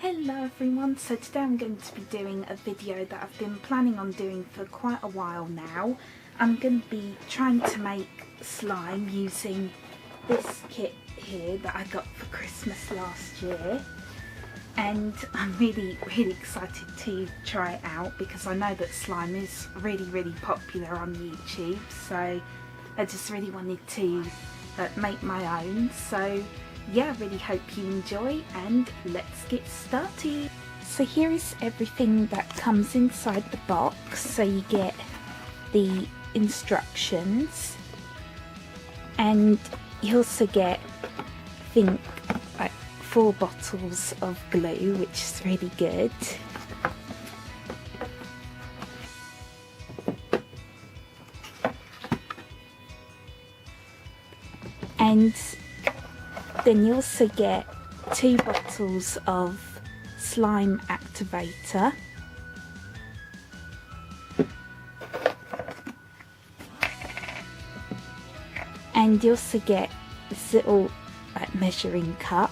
Hello everyone, so today I'm going to be doing a video that I've been planning on doing for quite a while now. I'm going to be trying to make slime using this kit here that I got for Christmas last year, and I'm really excited to try it out because I know that slime is really popular on YouTube, so I just really wanted to make my own. So yeah, I really hope you enjoy, and let's get started. So here is everything that comes inside the box. So you get the instructions, and you also get, I think, like 4 bottles of glue, which is really good. And then you also get 2 bottles of slime activator, and you also get this little measuring cup,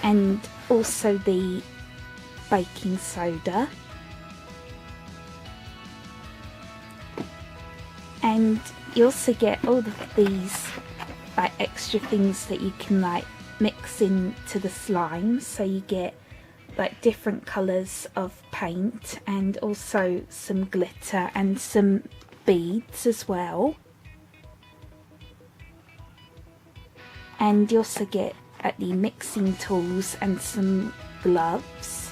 and also the baking soda, and you also get all of these extra things that you can mix into the slime. So you get different colours of paint, and also some glitter and some beads as well. And you also get the mixing tools and some gloves.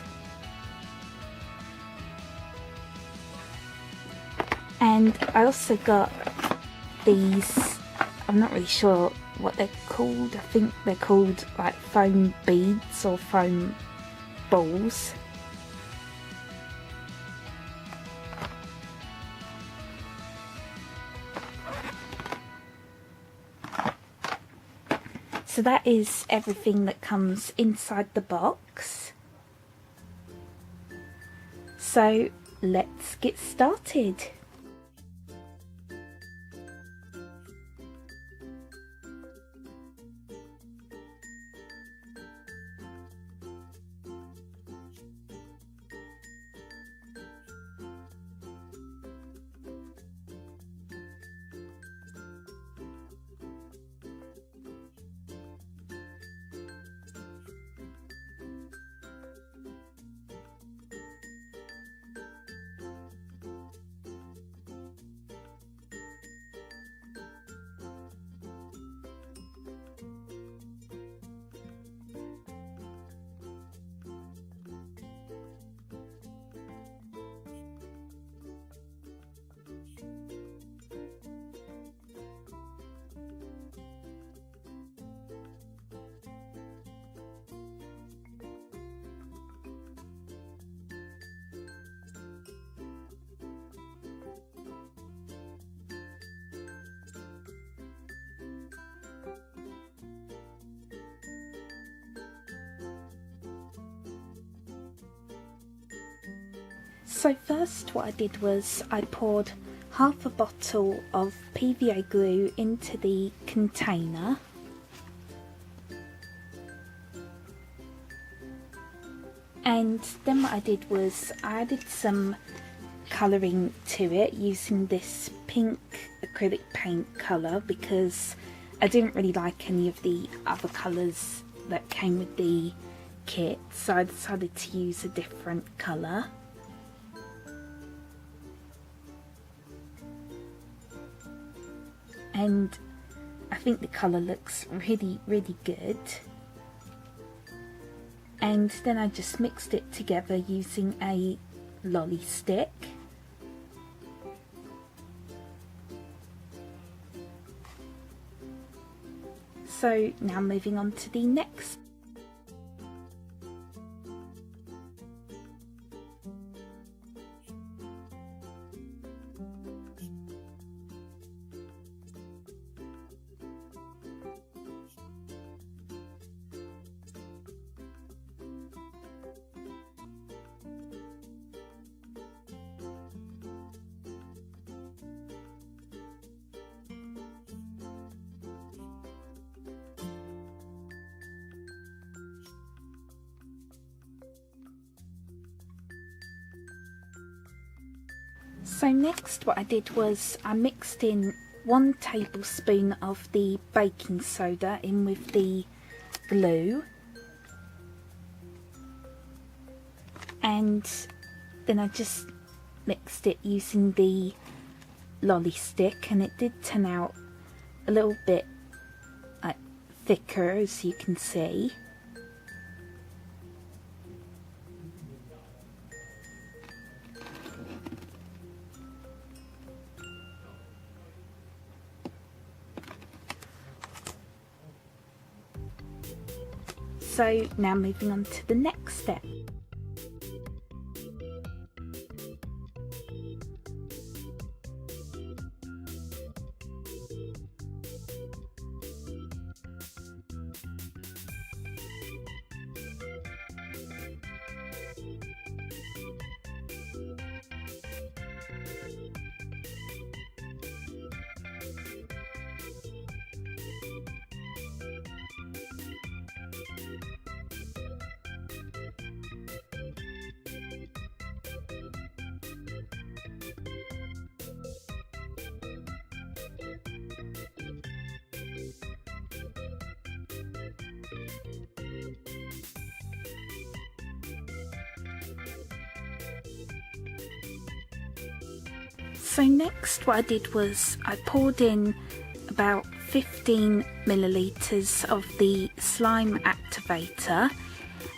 And I also got these, I'm not really sure what they're called. I think they're called foam beads or foam balls. So that is everything that comes inside the box. So let's get started. So first what I did was I poured half a bottle of PVA glue into the container, and then what I did was I added some colouring to it using this pink acrylic paint colour because I didn't really like any of the other colours that came with the kit, so I decided to use a different colour. And I think the colour looks really good. And then I just mixed it together using a lolly stick. So now moving on to the next. So next what I did was I mixed in 1 tablespoon of the baking soda in with the glue, and then I just mixed it using the lolly stick, and it did turn out a little bit like thicker, as you can see. So now moving on to the next step. So next what I did was I poured in about 15 millilitres of the slime activator,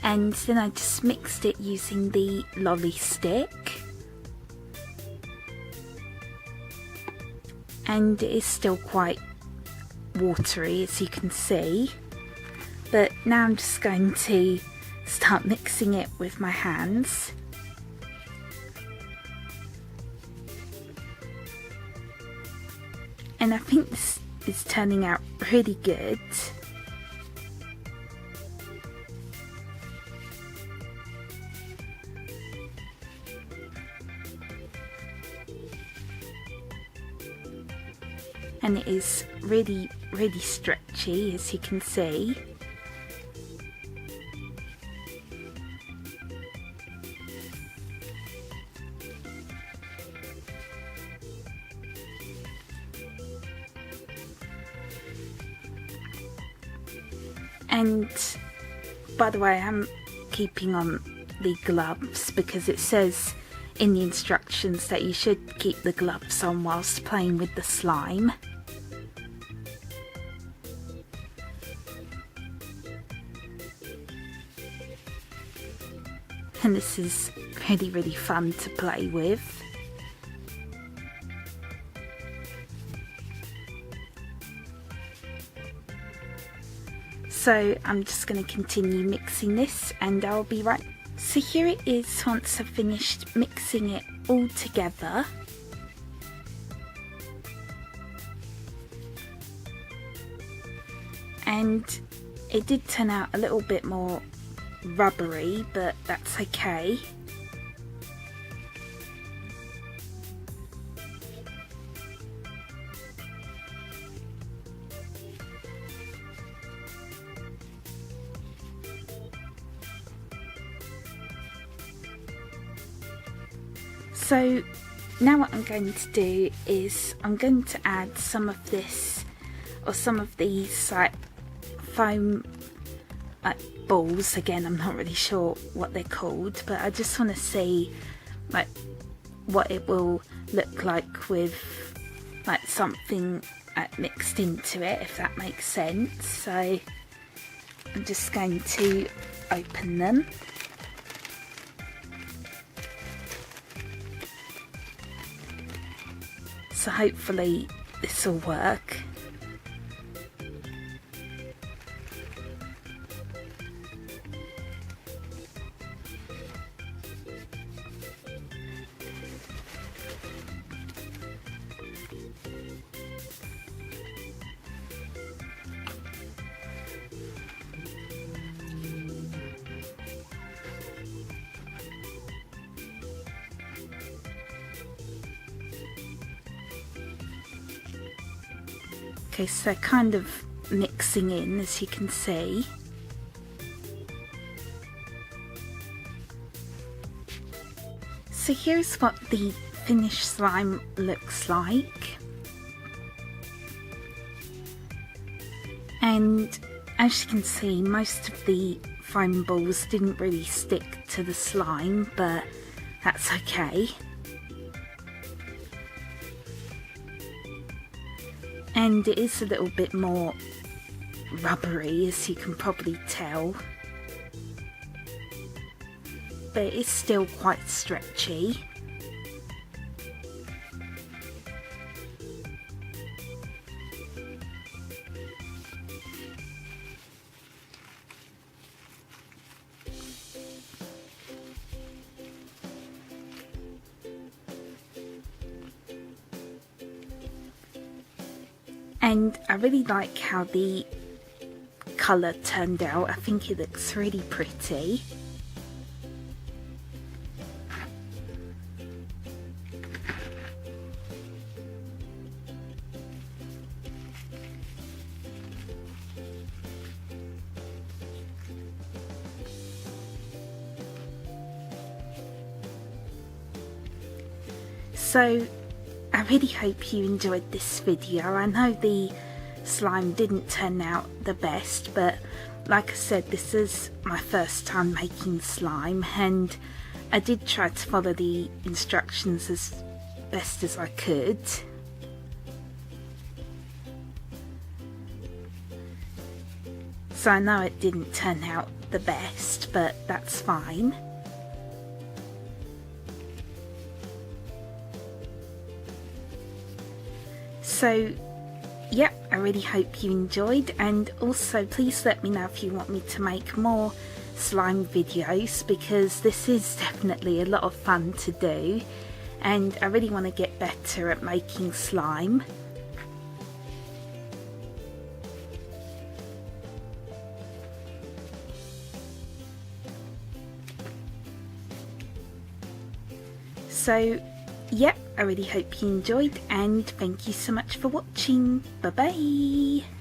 and then I just mixed it using the lolly stick, and it is still quite watery, as you can see, but now I'm just going to start mixing it with my hands. And I think this is turning out really good. And it is really stretchy, as you can see. And by the way, I'm keeping on the gloves because it says in the instructions that you should keep the gloves on whilst playing with the slime. And this is really fun to play with. So I'm just going to continue mixing this and I'll be right. So here it is once I've finished mixing it all together. And it did turn out a little bit more rubbery, but that's okay. So now what I'm going to do is I'm going to add some of this, or some of these like foam balls. Again, I'm not really sure what they're called, but I just want to see like what it will look like with like something mixed into it, if that makes sense. So I'm just going to open them. So hopefully this will work. Okay, so kind of mixing in, as you can see. So here's what the finished slime looks like. And as you can see, most of the foam balls didn't really stick to the slime, but that's okay. And it is a little bit more rubbery, as you can probably tell, but it's still quite stretchy. And I really like how the colour turned out. I think it looks really pretty. So I really hope you enjoyed this video. I know the slime didn't turn out the best, but like I said, this is my first time making slime, and I did try to follow the instructions as best as I could. So I know it didn't turn out the best, but that's fine. So yep, I really hope you enjoyed, and also please let me know if you want me to make more slime videos, because this is definitely a lot of fun to do and I really want to get better at making slime. So yep, I really hope you enjoyed, and thank you so much for watching. Bye bye.